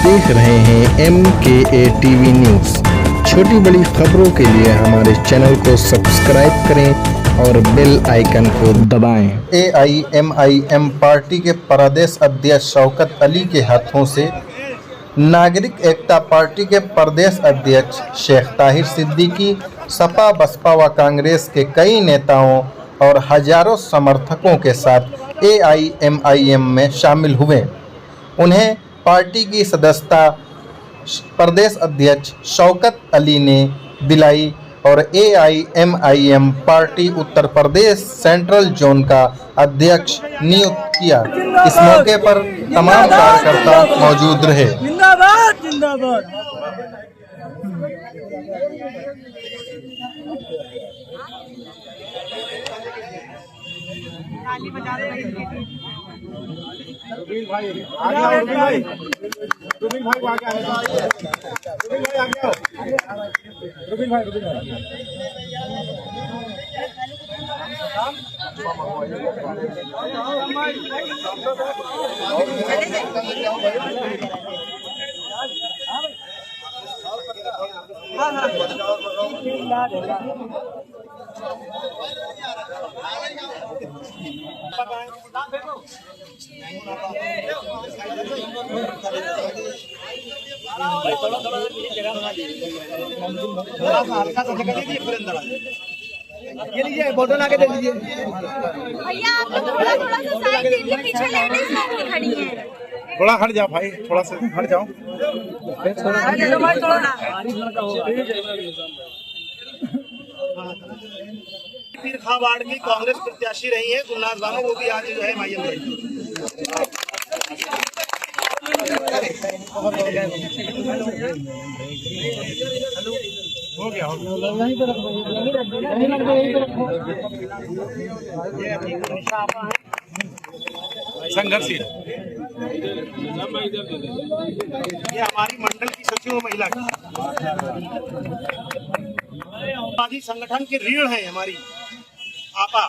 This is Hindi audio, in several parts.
देख रहे हैं MKA टीवी न्यूज़। छोटी बड़ी खबरों के लिए हमारे चैनल को सब्सक्राइब करें और बेल आइकन को दबाएं। AIMIM पार्टी के प्रदेश अध्यक्ष शौकत अली के हाथों से नागरिक एकता पार्टी के प्रदेश अध्यक्ष शेख ताहिर सिद्दीकी, सपा, बसपा व कांग्रेस के कई नेताओं और हजारों समर्थकों के साथ AIMIM में शामिल हुए। उन्हें पार्टी की सदस्यता प्रदेश अध्यक्ष शौकत अली ने दिलाई और AIMIM party Uttar Pradesh central zone का अध्यक्ष नियुक्त किया। इस मौके पर तमाम कार्यकर्ता मौजूद रहे। जिंदाबाद जिंदाबाद। ये लीजिए बोतल आके दे दीजिए भैया, आप लोग थोड़ा सा साइड दीजिए, पीछे लेडीज लोग खड़ी हैं। थोड़ा हट जाओ भाई, थोड़ा सा हट जाओ। पीर खां वार्ड की कांग्रेस प्रत्याशी रही है गुलनाज बानो, वो भी आज जो है मायम हो गया संघर्षशील। ये हमारी मंडल की सचिव महिला की संगठन की रीढ़ है हमारी आपा।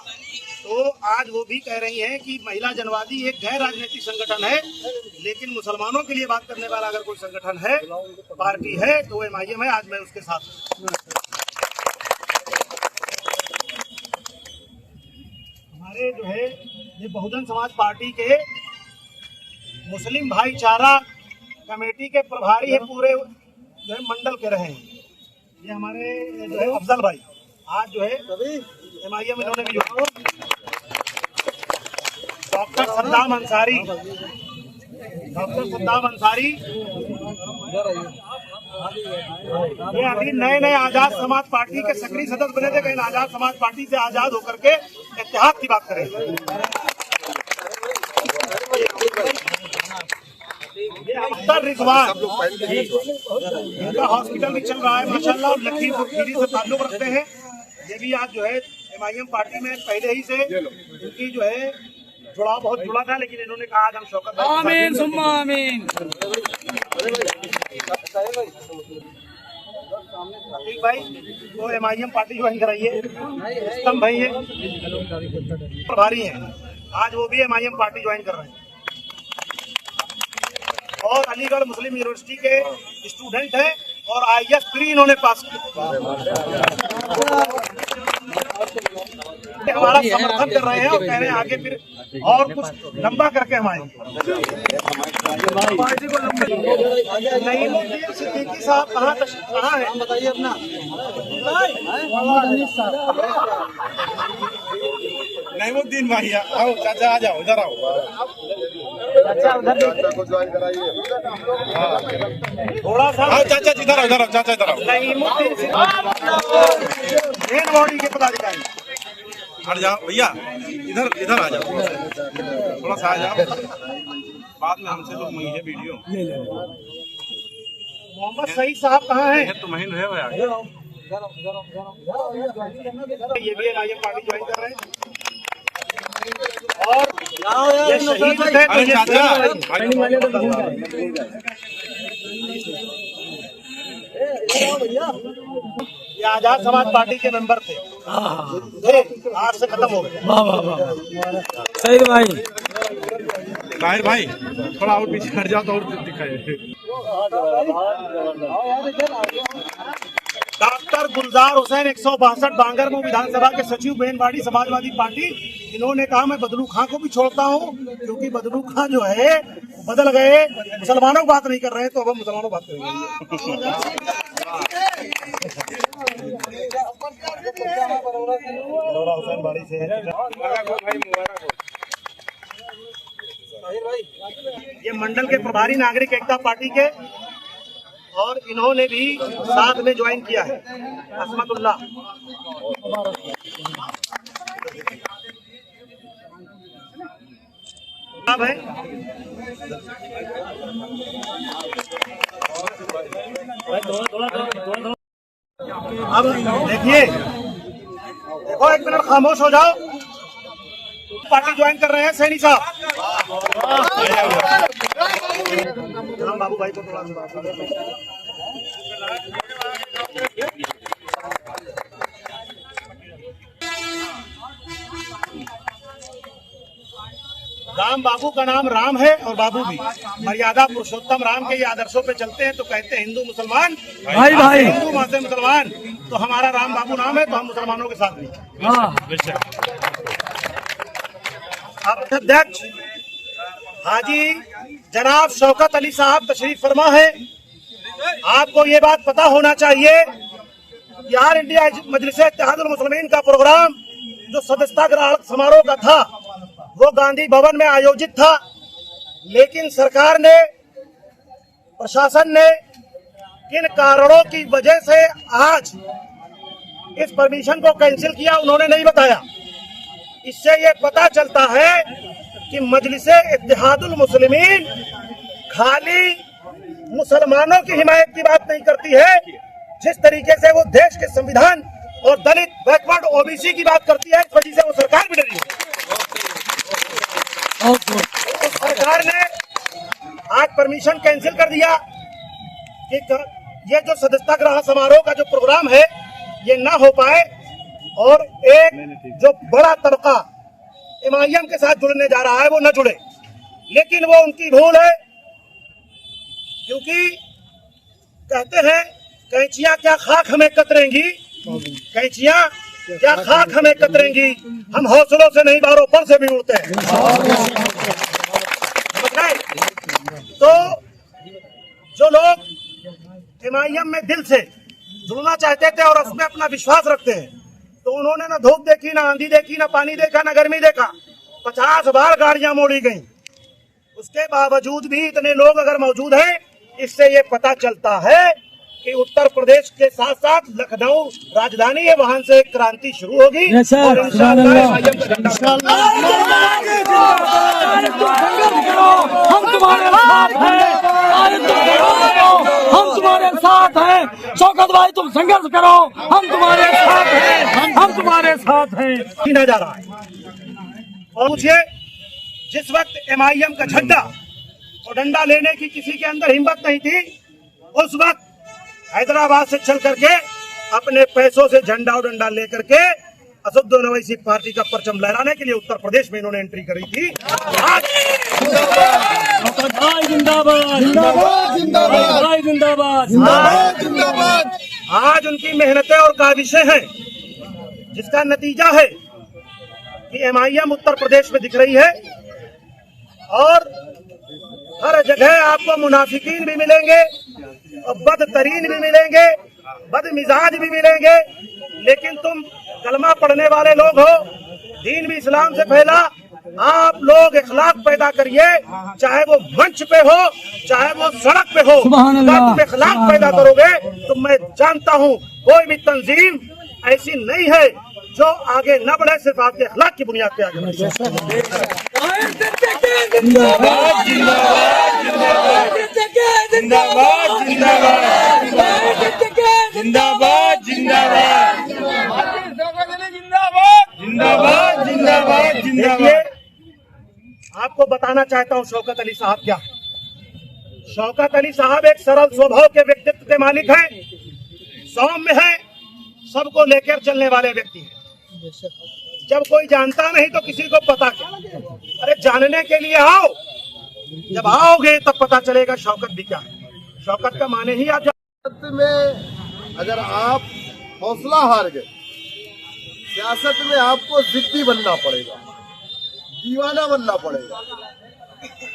तो आज वो भी कह रही हैं कि महिला जनवादी एक गैर राजनीतिक संगठन है, लेकिन मुसलमानों के लिए बात करने वाला अगर कोई संगठन है, पार्टी है, तो वो MIM है। आज मैं उसके साथ हमारे जो है ये बहुजन समाज पार्टी के मुस्लिम भाईचारा कमेटी के प्रभारी है, पूरे जो है मंडल के रहे हैं। ये हमारे जो है अफजल भाई आज जो है MIM इन्होंने भी डॉक्टर सद्दाम अंसारी ये अभी नए आजाद समाज पार्टी के सक्रिय सदस्य बने थे। कहीं आजाद समाज पार्टी से आजाद होकर के इत्तेहाद की बात करें। अख्तर रिजवान इनका हॉस्पिटल भी चल रहा है माशाल्लाह, और लखीमपुर खीरी से ताल्लुक रखते हैं। ये भी आज जो है MIM पार्टी में पहले ही से इनकी जो है जुड़ाव बहुत जुड़ा था, लेकिन इन्होंने कहा आज हम शौकत आमीन सुम्मा आमीन। ठीक भाई, तो MIM पार्टी ज्वाइन कराइए। स्तंभ भाई है प्रभारी हैं, आज वो भी MIM पार्टी ज्वाइन कर रहे हैं। और अलीगढ़ मुस्लिम यूनिवर्सिटी के स्टूडेंट हैं और IAS प्री इन्होंने पास किया। हमारा समर्थन कर रहे हैं और कह रहे हैं आगे फिर और कुछ लंबा करके हम आएंगे। पार्टी को नईमुद्दीन सिद्दीकी साहब कहाँ है बताइए अपना। नईमुद्दीन भाई आओ, चाचा आ जाओ, इधर आओ। थोड़ा सा आओ चाचा, इधर आओ, इधर आओ चाचा, इधर आओ। नईमुद्दीन मेन बॉडी के पदाधिकारी हट जाओ भैया, इधर आ जाओ, थोड़ा सा आ जाओ। बाद में हमसे लोग मंगे वीडियो। मोहम्मद सईद साहब कहाँ हैं? तो महीन है भाई, ये भी MIM पार्टी ज्वाइन कर रहे हैं। और ये शहीद थे तो ये ये आजाद समाज पार्टी के मेंबर थे, आज से खत्म हो गए। वाह वाह वाह, सही भाई। ताहिर भाई थोड़ा और पीछे हट जाओ तो और दिखाए। डॉक्टर गुलजार हुसैन 162 बांगरमऊ विधानसभा के सचिव बेनवाड़ी समाजवादी पार्टी, इन्होंने कहा मैं बदलू खां को भी छोड़ता हूं क्योंकि बदलू खां जो है बदल गए, मुसलमानों की बात नहीं कर रहे हैं, तो अब हम मुसलमानों की बात करेंगे। हुसैन से ये मंडल के प्रभारी नागरिक एकता पार्टी के, और इन्होंने भी साथ में ज्वाइन किया है असमतुल्लाह। अब है अब देखिए, देखो एक मिनट खामोश हो जाओ। पार्टी ज्वाइन कर रहे हैं सैनी साहब। राम बाबू भाई को थोड़ा राम बाबू का नाम राम है और बाबू भी मर्यादा पुरुषोत्तम राम के ये आदर्शों पे चलते हैं, तो कहते हैं हिंदू मुसलमान भाई भाई, हिंदू माँ से मुसलमान, तो हमारा राम बाबू नाम है, तो हम मुसलमानों के साथ भी। अध्यक्ष हाजी जनाब शौकत अली साहब तशरीफ फरमा है। आपको ये बात पता होना चाहिए कि ऑल इंडिया मजलिस इत्तेहादुल मुस्लिमीन का प्रोग्राम जो सदस्यता ग्रहण समारोह का था वो गांधी भवन में आयोजित था, लेकिन सरकार ने, प्रशासन ने किन कारणों की वजह से आज इस परमिशन को कैंसिल किया उन्होंने नहीं बताया। इससे ये पता चलता है कि मजलिस इत्तेहादुल मुस्लिमीन खाली मुसलमानों की हिमायत की बात नहीं करती है, जिस तरीके से वो देश के संविधान और दलित बैकवर्ड ओबीसी की बात करती है, इस वजह से वो सरकार भी डरी है। तो सरकार ने आज परमिशन कैंसिल कर दिया कि ये जो सदस्यता ग्रहण समारोह का जो प्रोग्राम है ये ना हो पाए, और एक जो बड़ा तबका एमआईएम के साथ जुड़ने जा रहा है वो न जुड़े। लेकिन वो उनकी भूल है, क्योंकि कहते हैं कैंचियां क्या खाक हमें कतरेंगी, कैंचियां क्या खाक हमें कतरेंगी, हम हौसलों से नहीं बारों पर से भी उड़ते हैं। तो जो लोग एमआईएम में दिल से जुड़ना चाहते थे और उसमें अपना विश्वास रखते हैं, तो उन्होंने ना धूप देखी, ना आंधी देखी, ना पानी देखा, ना गर्मी देखा, 50 बार गाड़ियां मोड़ी गईं। उसके बावजूद भी इतने लोग अगर मौजूद हैं, इससे ये पता चलता है कि उत्तर प्रदेश के साथ साथ लखनऊ राजधानी है, वहां से एक क्रांति शुरू होगी और इंशाअल्लाह हम तुम्हारे साथ हैं, हम तुम्हारे साथ हैं। शौकत भाई तुम संघर्ष करो, हम तुम्हारे साथ हैं, हम तुम्हारे साथ हैं। छीना जा रहा है। और मुझे जिस वक्त एमआईएम का झंडा और डंडा लेने की किसी के अंदर हिम्मत नहीं थी, उस वक्त हैदराबाद से चल करके अपने पैसों से झंडा और डंडा लेकर के असदुद्दीन ओवैसी पार्टी का परचम लहराने के लिए उत्तर प्रदेश में इन्होंने एंट्री करी थी। आज आज उनकी मेहनतें और काविशें हैं, जिसका नतीजा है कि एमआईएम उत्तर प्रदेश में दिख रही है, और हर जगह आपको मुनाफिकीन भी मिलेंगे और बदतरीन भी मिलेंगे, बदमिजाज भी मिलेंगे, लेकिन तुम कलमा पढ़ने वाले लोग हो, दीन भी इस्लाम से फैला, आप लोग इखलाक पैदा करिए, चाहे वो मंच पे हो चाहे वो सड़क पे हो, अगर तुम इखलाक पैदा करोगे तो मैं जानता हूँ कोई भी तंजीम ऐसी नहीं है जो आगे न बढ़े, सिर्फ आपके इखलाक की बुनियाद पे आगे बढ़े। देखिए, आपको बताना चाहता हूँ शौकत अली साहब क्या। शौकत अली साहब एक सरल स्वभाव के व्यक्तित्व के मालिक हैं, सौम्य हैं, सबको लेकर चलने वाले व्यक्ति हैं। जब कोई जानता नहीं तो किसी को पता क्या, अरे जानने के लिए आओ, जब आओगे तब पता चलेगा शौकत भी क्या है। शौकत का माने ही आप सियासत में अगर आप हौसला हार गए, सियासत में आपको जिद्दी बनना पड़ेगा, दीवाना बनना पड़ेगा।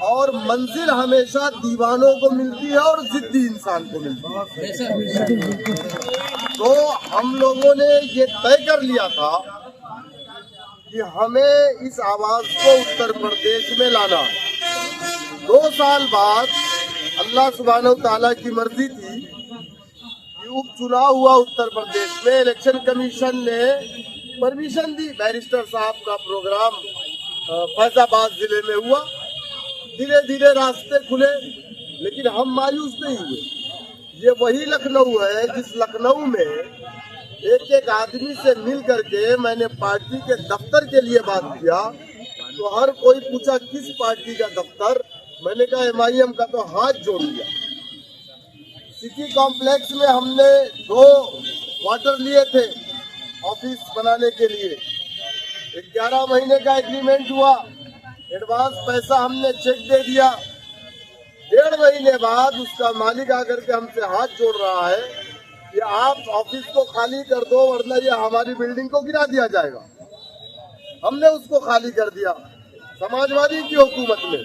और मंजिल हमेशा दीवानों को मिलती है और जिद्दी इंसान को मिलती है। तो हम लोगों ने ये तय कर लिया था कि हमें इस आवाज को उत्तर प्रदेश में लाना है। 2 साल बाद अल्लाह सुब्हानहू ताला की मर्जी थी कि उपचुनाव हुआ उत्तर प्रदेश में। इलेक्शन कमीशन ने परमिशन दी। बैरिस्टर साहब का प्रोग्राम फैजाबाद जिले में हुआ। धीरे धीरे रास्ते खुले, लेकिन हम मायूस नहीं हुए। ये वही लखनऊ है जिस लखनऊ में एक एक आदमी से मिल करके मैंने पार्टी के दफ्तर के लिए बात किया, तो हर कोई पूछा किस पार्टी का दफ्तर। मैंने कहा MIM का, तो हाथ जोड़ लिया। सिटी कॉम्प्लेक्स में हमने 2 क्वार्टर लिए थे ऑफिस बनाने के लिए। 11 महीने का एग्रीमेंट हुआ, एडवांस पैसा हमने चेक दे दिया। 1.5 महीने बाद उसका मालिक आकर के हमसे हाथ जोड़ रहा है कि आप ऑफिस को खाली कर दो वरना ये हमारी बिल्डिंग को गिरा दिया जाएगा। हमने उसको खाली कर दिया समाजवादी की हुकूमत में,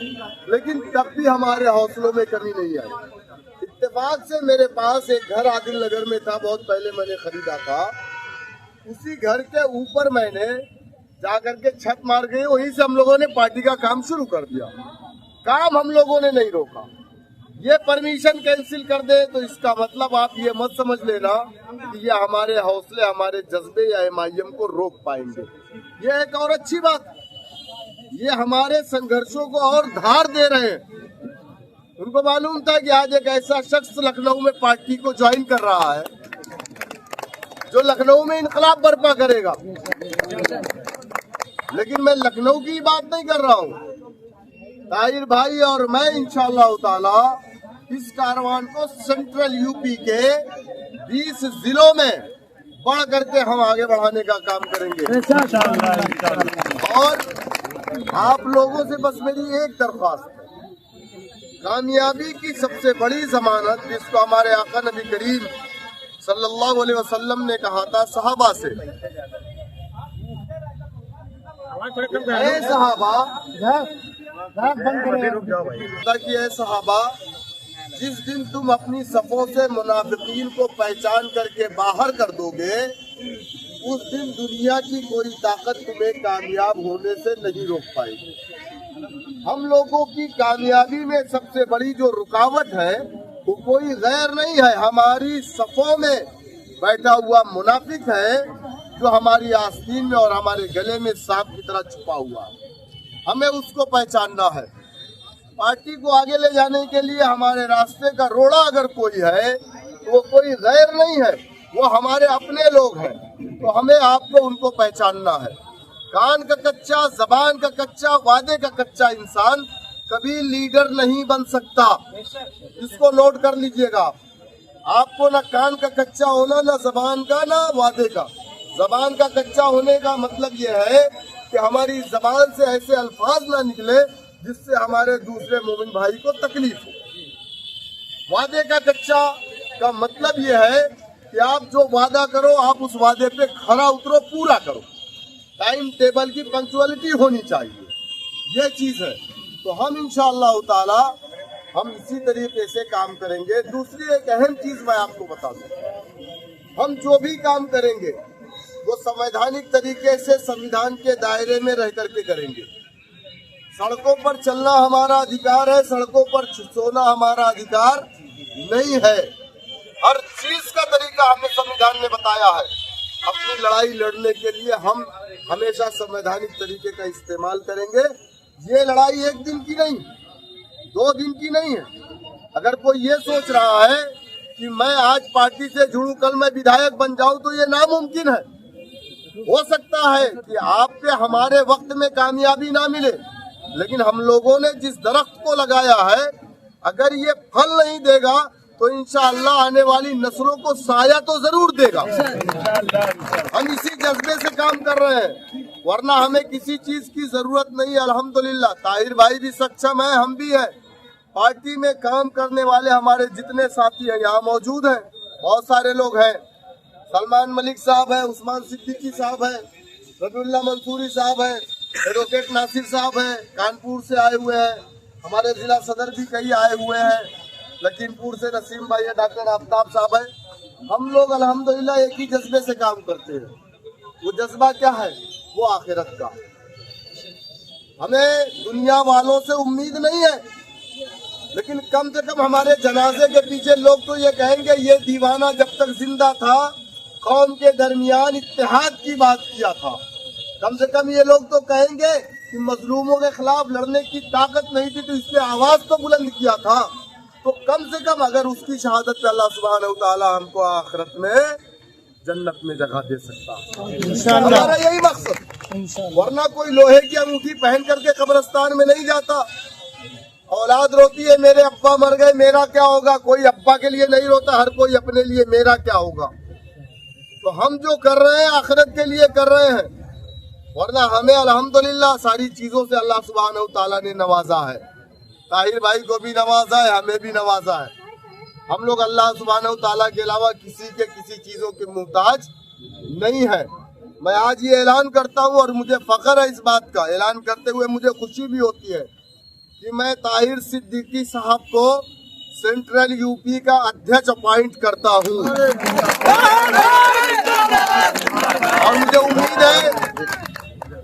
लेकिन तब भी हमारे हौसलों में कमी नहीं आई। इत्तेफाक से मेरे पास एक घर आदिल नगर में था, बहुत पहले मैंने खरीदा था। उसी घर के ऊपर मैंने जाकर के छत मार गई, वहीं से हम लोगों ने पार्टी का काम शुरू कर दिया। काम हम लोगों ने नहीं रोका। ये परमिशन कैंसिल कर दे तो इसका मतलब आप ये मत समझ लेना कि ये हमारे हौसले, हमारे जज्बे या MIM को रोक पाएंगे। ये एक और अच्छी बात, ये हमारे संघर्षों को और धार दे रहे हैं। उनको मालूम था कि आज एक ऐसा शख्स लखनऊ में पार्टी को ज्वाइन कर रहा है जो लखनऊ में इनकलाब बर्पा करेगा। लेकिन मैं लखनऊ की बात नहीं कर रहा हूँ। ताहिर भाई और मैं इंशाअल्लाह ताला इस कारवान को सेंट्रल यूपी के 20 जिलों में बढ़ करके हम आगे बढ़ाने का काम करेंगे। और आप लोगों से बस मेरी एक दरख्वास्त है, कामयाबी की सबसे बड़ी जमानत जिसको हमारे आका नबी करीम सल्लल्लाहु अलैहि वसल्लम ने कहा था सहाबा से, ऐ सहाबा कि ऐ सहाबा, जिस दिन तुम अपनी सफों से मुनाफिकीन को पहचान करके बाहर कर दोगे, उस दिन दुनिया की कोई ताकत तुम्हें कामयाब होने से नहीं रोक पाएगी। हम लोगों की कामयाबी में सबसे बड़ी जो रुकावट है वो कोई गैर नहीं है, हमारी सफों में बैठा हुआ मुनाफिक है जो हमारी आस्तीन में और हमारे गले में सांप की तरह छुपा हुआ है। हमें उसको पहचानना है। पार्टी को आगे ले जाने के लिए हमारे रास्ते का रोड़ा अगर कोई है तो वो कोई गैर नहीं है, वो हमारे अपने लोग हैं। तो हमें आपको उनको पहचानना है। कान का कच्चा, जबान का कच्चा, वादे का कच्चा इंसान कभी लीडर नहीं बन सकता। इसको नोट कर लीजिएगा। आपको ना कान का कच्चा होना, ना जबान का, ना वादे का। जबान का कच्चा होने का मतलब ये है कि हमारी जबान से ऐसे अल्फाज ना निकले जिससे हमारे दूसरे मोमिन भाई को तकलीफ हो। वादे का कच्चा का मतलब ये है कि आप जो वादा करो आप उस वादे पे खरा उतरो, पूरा करो। टाइम टेबल की पंक्चुअलिटी होनी चाहिए, ये चीज है। तो हम इंशाअल्लाह ताला हम इसी तरीके से काम करेंगे। दूसरी एक अहम चीज मैं आपको बता दूं, हम जो भी काम करेंगे वो संवैधानिक तरीके से संविधान के दायरे में रह करके करेंगे। सड़कों पर चलना हमारा अधिकार है, सड़कों पर सोना हमारा अधिकार नहीं है। हर चीज का तरीका हमें संविधान ने बताया है। अपनी लड़ाई लड़ने के लिए हम हमेशा संवैधानिक तरीके का इस्तेमाल करेंगे। ये लड़ाई 1 दिन की नहीं, 2 दिन की नहीं है। अगर कोई ये सोच रहा है कि मैं आज पार्टी से जुड़ूं, कल मैं विधायक बन जाऊं, तो ये नामुमकिन है। हो सकता है कि आपके हमारे वक्त में कामयाबी ना मिले, लेकिन हम लोगों ने जिस दरख्त को लगाया है अगर ये फल नहीं देगा तो इंशाअल्लाह आने वाली नस्लों को साया तो जरूर देगा। हम इसी जज्बे से काम कर रहे हैं, वरना हमें किसी चीज की जरूरत नहीं है। अल्हम्दुलिल्लाह ताहिर भाई भी सक्षम है, हम भी है। पार्टी में काम करने वाले हमारे जितने साथी हैं यहाँ मौजूद हैं, बहुत सारे लोग हैं। सलमान मलिक साहब है, उस्मान सिद्दीकी साहब है, रबीउल्लाह मंसूरी साहब है, एडवोकेट नासिर साहब है, कानपुर से आए हुए हैं। हमारे जिला सदर भी कई आए हुए हैं, लखीमपुर से नसीम भाई है, डॉक्टर आफ्ताब साहब है। हम लोग अल्हम्दुलिल्लाह एक ही जज्बे से काम करते हैं। वो जज्बा क्या है? वो आखिरत का। हमें दुनिया वालों से उम्मीद नहीं है, लेकिन कम से कम हमारे जनाजे के पीछे लोग तो ये कहेंगे ये दीवाना जब तक जिंदा था कौम के दरमियान इत्तेहाद की बात किया था। कम से कम ये लोग तो कहेंगे कि मजलूमों के खिलाफ लड़ने की ताकत नहीं थी तो इसलिए आवाज तो बुलंद किया था। तो कम से कम अगर उसकी शहादत पे अल्लाह सुब्हानहू तआला हमको आखिरत में जन्नत में जगह दे सकता। हमारा यही मकसद, वरना कोई लोहे की अंगूठी पहन करके कब्रिस्तान में नहीं जाता। औलाद रोती है मेरे अब्बा मर गए, मेरा क्या होगा? कोई अब्बा के लिए नहीं रोता, हर कोई अपने लिए मेरा क्या होगा। तो हम जो कर रहे हैं आखिरत के लिए कर रहे हैं, वरना हमें अल्हम्दुलिल्लाह सारी चीजों से अल्लाह सुब्हानहू तआला ने नवाजा है। ताहिर भाई को भी नवाजा है, हमें भी नवाजा है। हम लोग अल्लाह सुब्हानहू तआला के अलावा किसी के किसी चीजों के मुहताज नहीं है। मैं आज ये ऐलान करता हूँ और मुझे फख्र है इस बात का। ऐलान करते हुए मुझे खुशी भी होती है कि मैं ताहिर सिद्दीकी साहब को सेंट्रल यूपी का अध्यक्ष अपॉइंट करता हूँ। और मुझे उम्मीद है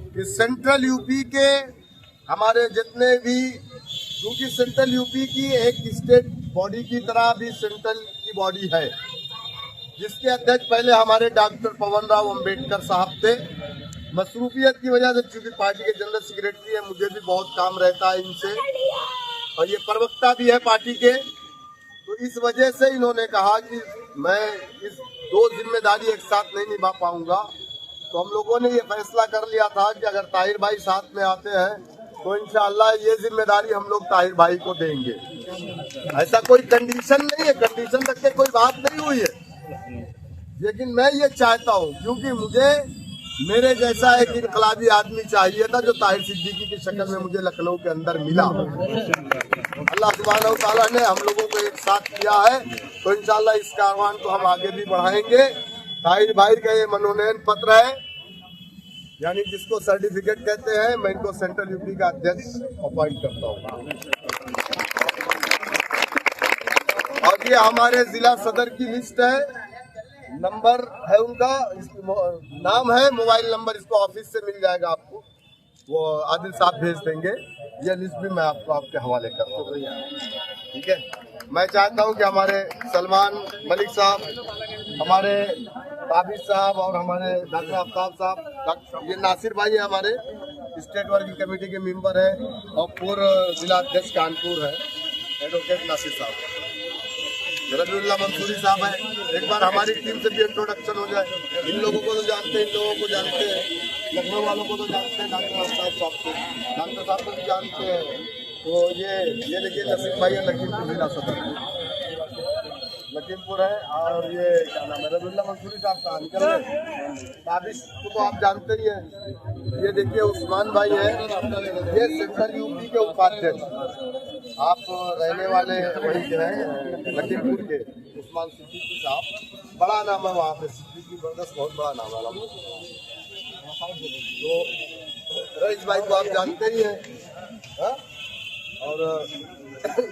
कि सेंट्रल यूपी के हमारे जितने भी, क्योंकि सेंट्रल यूपी की एक स्टेट बॉडी की तरह भी सेंट्रल की बॉडी है, जिसके अध्यक्ष पहले हमारे डॉक्टर पवन राव अम्बेडकर साहब थे। मसरूफियत की वजह से, चूंकि पार्टी के जनरल सेक्रेटरी है, मुझे भी बहुत काम रहता है इनसे, और ये प्रवक्ता भी है पार्टी के, तो इस वजह से इन्होंने कहा कि मैं इस दो जिम्मेदारी एक साथ नहीं निभा पाऊंगा। तो हम लोगों ने ये फैसला कर लिया था कि अगर ताहिर भाई साथ में आते हैं तो इंशाअल्लाह ये जिम्मेदारी हम लोग ताहिर भाई को देंगे। ऐसा कोई कंडीशन नहीं है, कंडीशन तक के कोई बात नहीं हुई है, लेकिन मैं ये चाहता हूँ क्योंकि मुझे मेरे जैसा एक इनकलाबी आदमी चाहिए था जो ताहिर सिद्दीकी की शक्ल में मुझे लखनऊ के अंदर मिला। अल्लाह सुब्हानहू तआला ने हम लोगों को एक साथ किया है, तो इंशाअल्लाह इस कारवान को हम आगे भी बढ़ाएंगे। ताहिर भाई का ये मनोनयन पत्र है, यानी जिसको सर्टिफिकेट कहते हैं, मैं इनको सेंट्रल यूपी का अध्यक्ष अपॉइंट करता हूँ। और ये हमारे जिला सदर की लिस्ट है, नंबर है उनका, नाम है, मोबाइल नंबर इसको ऑफिस से मिल जाएगा आपको, वो आदिल साहब भेज देंगे। ये लिस्ट भी मैं आपको आपके हवाले कर रहा हूँ, ठीक है। मैं चाहता हूँ कि हमारे सलमान मलिक साहब, हमारे ताबिश साहब और हमारे डॉक्टर आफ्ताब साहब, ये नासिर भाई है हमारे स्टेट वर्किंग कमेटी के मेंबर है, और पूर्व जिला अध्यक्ष कानपुर है एडवोकेट नासिर साहब, रबीउल्लाह मंसूरी साहब है। एक बार हमारी टीम से भी इंट्रोडक्शन हो जाए। इन लोगों को तो जानते हैं, इन लोगों को जानते हैं, लखनऊ वालों को तो जानते हैं, डॉक्टर आफ्ताब साहब को, डॉक्टर साहब को भी जानते हैं। तो ये देखिए नसीम भाई है, लखीमपुर जिला सदर लखीमपुर है, और ये क्या नाम है, रबीउल्लाह मंसूरी साहब कहाँ निकल गए, ताबिश को तो आप जानते ही हैं। ये देखिए उस्मान भाई है, ये सेंट्रल यूपी के उपाध्यक्ष, आप रहने वाले वहीं के हैं लखीमपुर के, उस्मान सिद्दीकी साहब, बड़ा नाम है वहाँ पे, सिद्दीकी ब्रदर्स बहुत बड़ा नाम है। तो रईस भाई को आप जानते ही हैं, हा? और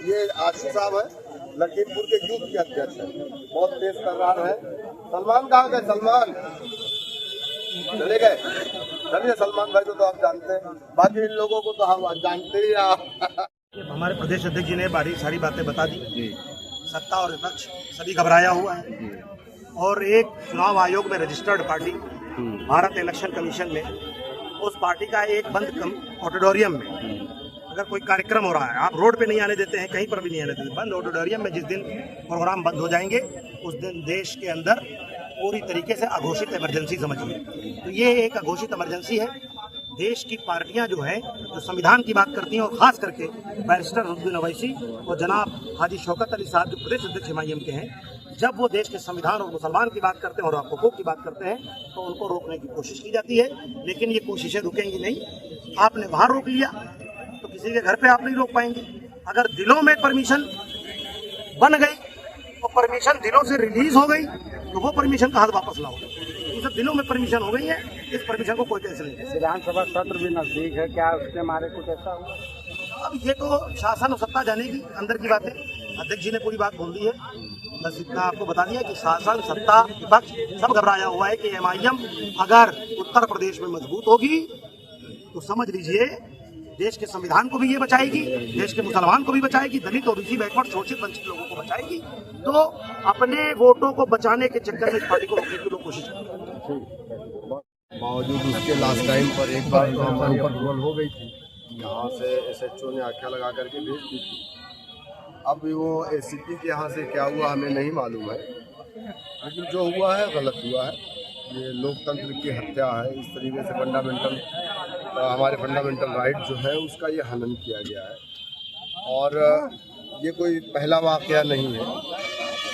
ये आशिफ साहब है, लखीमपुर के यूथ के अध्यक्ष है, बहुत तेज तर्रार है। सलमान कहाँ गए? सलमान चले गए, चलिए सलमान भाई को तो आप जानते हैं, बाकी इन लोगों को तो हम जानते ही हैं। हमारे प्रदेश अध्यक्ष जी ने सारी बातें बता दी। सत्ता और विपक्ष सभी घबराया हुआ है, और एक चुनाव आयोग में registered party Bharat election commission में, उस पार्टी का एक बंद ऑडिटोरियम में अगर कोई कार्यक्रम हो रहा है, आप रोड पे नहीं आने देते हैं, कहीं पर भी नहीं आने देते, बंद ऑडिटोरियम में जिस दिन प्रोग्राम बंद हो जाएंगे उस दिन देश के अंदर पूरी तरीके से अघोषित इमरजेंसी समझिए। तो ये एक अघोषित इमरजेंसी है। देश की पार्टियां जो हैं, जो संविधान की बात करती हैं, और खास करके बैरिस्टर रुद्दीन ओवैसी और जनाब हाजी शौकत अली साहब जो प्रदेश अध्यक्ष MIM के हैं, जब वो देश के संविधान और मुसलमान की बात करते हैं और हकूक़ की बात करते हैं, तो उनको रोकने की कोशिश की जाती है, लेकिन ये कोशिशें रुकेंगी नहीं। आपने बाहर रोक लिया तो किसी के घर पे आप नहीं रोक पाएंगे, अगर दिलों में परमिशन बन गई और परमिशन दिलों से रिलीज हो गई तो वो परमिशन कहाँ वापस लाओ। इन सब दिलों में परमिशन हो गई है, इस परमिशन को कोई कैसे नहीं। विधानसभा सत्र भी नजदीक है, क्या उसके मारे कुछ ऐसा हुआ? अब ये तो शासन और सत्ता जानेगी, अंदर की बातें। अध्यक्ष जी ने पूरी बात बोल दी है, बस इतना आपको बता दिया कि शासन सत्ता विपक्ष सब घबराया हुआ है कि MIM अगर उत्तर प्रदेश में मजबूत होगी तो समझ लीजिए देश के संविधान को भी ये बचाएगी, देश के मुसलमान को भी बचाएगी, दलित ओबीसी बैकवर्ड शोषित वंचित लोगों को बचाएगी। तो अपने वोटों को बचाने के चक्कर में इस पार्टी को रोकने की लोग कोशिश करेंगे। बावजूद उसके लास्ट टाइम पर एक बार तो हमारे ऊपर गोल हो गई थी, यहाँ से SHO ने आख्या लगा करके भेज दी थी। अब वो ACP के यहाँ से क्या हुआ हमें नहीं मालूम है, लेकिन जो हुआ है गलत हुआ है। ये लोकतंत्र की हत्या है, इस तरीके से हमारे फंडामेंटल राइट जो है उसका ये हनन किया गया है। और ये कोई पहला वाकया नहीं है।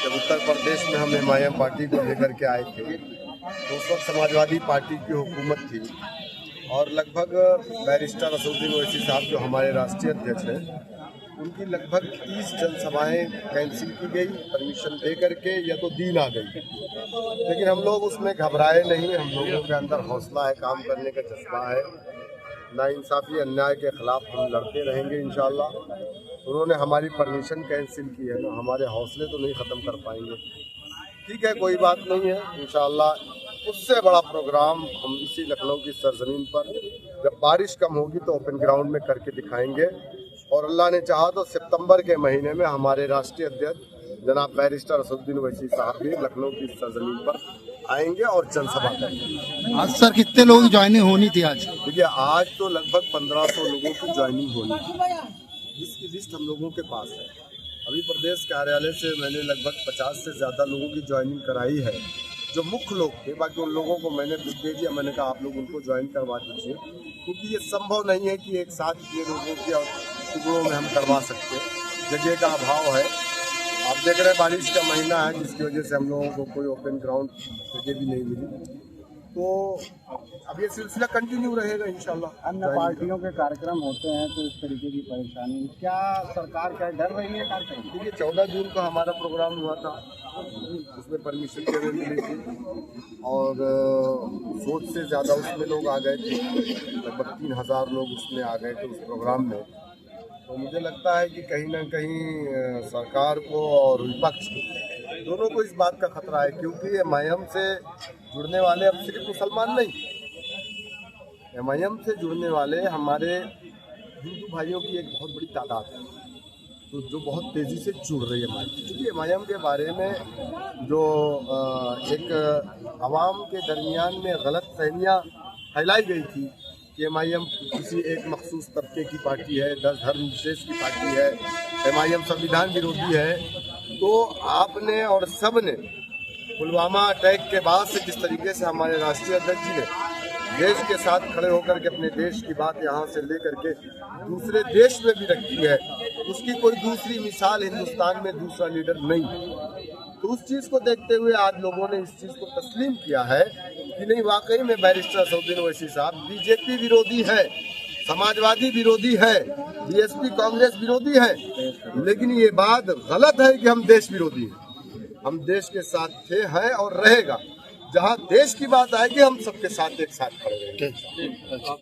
जब उत्तर प्रदेश में हम MIM पार्टी को लेकर के आए थे तो उस वक्त समाजवादी पार्टी की हुकूमत थी और लगभग बैरिस्टर असदुद्दीन ओवैसी साहब जो हमारे राष्ट्रीय अध्यक्ष हैं, उनकी लगभग 30 जनसभाएं कैंसिल की गई परमिशन दे करके, या तो दी ना गई। लेकिन हम लोग उसमें घबराए नहीं, हम लोगों के अंदर हौसला है, काम करने का जज्बा है, नाइंसाफ़ी अन्याय के खिलाफ हम लड़ते रहेंगे इंशाअल्लाह। उन्होंने हमारी परमिशन कैंसिल की है ना, हमारे हौसले तो नहीं ख़त्म कर पाएंगे। ठीक है, कोई बात नहीं है, इंशाअल्लाह उससे बड़ा प्रोग्राम हम इसी लखनऊ की सरजमीन पर जब बारिश कम होगी तो ओपन ग्राउंड में करके दिखाएंगे। और अल्लाह ने चाहा तो सितंबर के महीने में हमारे राष्ट्रीय अध्यक्ष जनाब बैरिस्टर असदुद्दीन ओवैसी साहब भी लखनऊ की सरजमीन पर आएंगे और जनसभा करेंगे। आज सर कितने लोगों की ज्वाइनिंग होनी थी? आज देखिए, आज तो लगभग 1500 लोगों की ज्वाइनिंग होनी थी, जिसकी लिस्ट हम लोगों के पास है। अभी प्रदेश कार्यालय से मैंने लगभग 50 से ज़्यादा लोगों की ज्वाइनिंग कराई है, जो मुख्य लोग थे। बाकी उन लोगों को मैंने बुक दे दिया, मैंने कहा आप लोग उनको ज्वाइन करवा दीजिए, क्योंकि ये संभव नहीं है कि एक साथ ये लोगों के टुकड़ों में हम करवा सकते, जगह का अभाव है। आप देख रहे हैं बारिश का महीना है, जिसकी वजह से हम लोगों को कोई ओपन ग्राउंड जगह भी नहीं मिली। तो अब ये सिलसिला कंटिन्यू रहेगा इंशाल्लाह। अन्य पार्टियों के कार्यक्रम होते हैं तो इस तरीके की परेशानी, क्या सरकार क्या डर रही है कार्यक्रम? देखिए, 14 जून को हमारा प्रोग्राम हुआ था, उसमें परमिशन के मिली थी और 100 से ज़्यादा उसमें लोग आ गए थे, लगभग 3000 लोग उसमें आ गए थे उस प्रोग्राम में। तो मुझे लगता है कि कहीं ना कहीं सरकार को और विपक्ष दोनों को इस बात का खतरा है, क्योंकि MIM से जुड़ने वाले अब सिर्फ मुसलमान नहीं, MIM से जुड़ने वाले हमारे हिंदू भाइयों की एक बहुत बड़ी तादाद है, तो जो बहुत तेज़ी से जुड़ रही है हमारी। क्योंकि MIM के बारे में जो एक आवाम के दरमियान में गलत फहमियाँ फैलाई गई थी कि MIM किसी एक मखसूस तबके की पार्टी है, 10 धर्म विशेष की पार्टी है, MIM संविधान विरोधी है, तो आपने और सब ने पुलवामा अटैक के बाद से जिस तरीके से हमारे राष्ट्रीय अध्यक्ष जी ने देश के साथ खड़े होकर के अपने देश की बात यहाँ से लेकर के दूसरे देश में भी रखी है, उसकी कोई दूसरी मिसाल हिंदुस्तान में दूसरा लीडर नहीं। तो उस चीज़ को देखते हुए आज लोगों ने इस चीज़ को तस्लीम किया है कि नहीं, वाकई में बैरिस्टर असदुद्दीन ओवैसी साहब BJP विरोधी है, समाजवादी विरोधी है, BSP कांग्रेस विरोधी है, लेकिन ये बात गलत है कि हम देश विरोधी हैं। हम देश के साथ थे, हैं और रहेगा। जहां देश की बात आएगी हम सबके साथ एक साथ खड़े रहेंगे।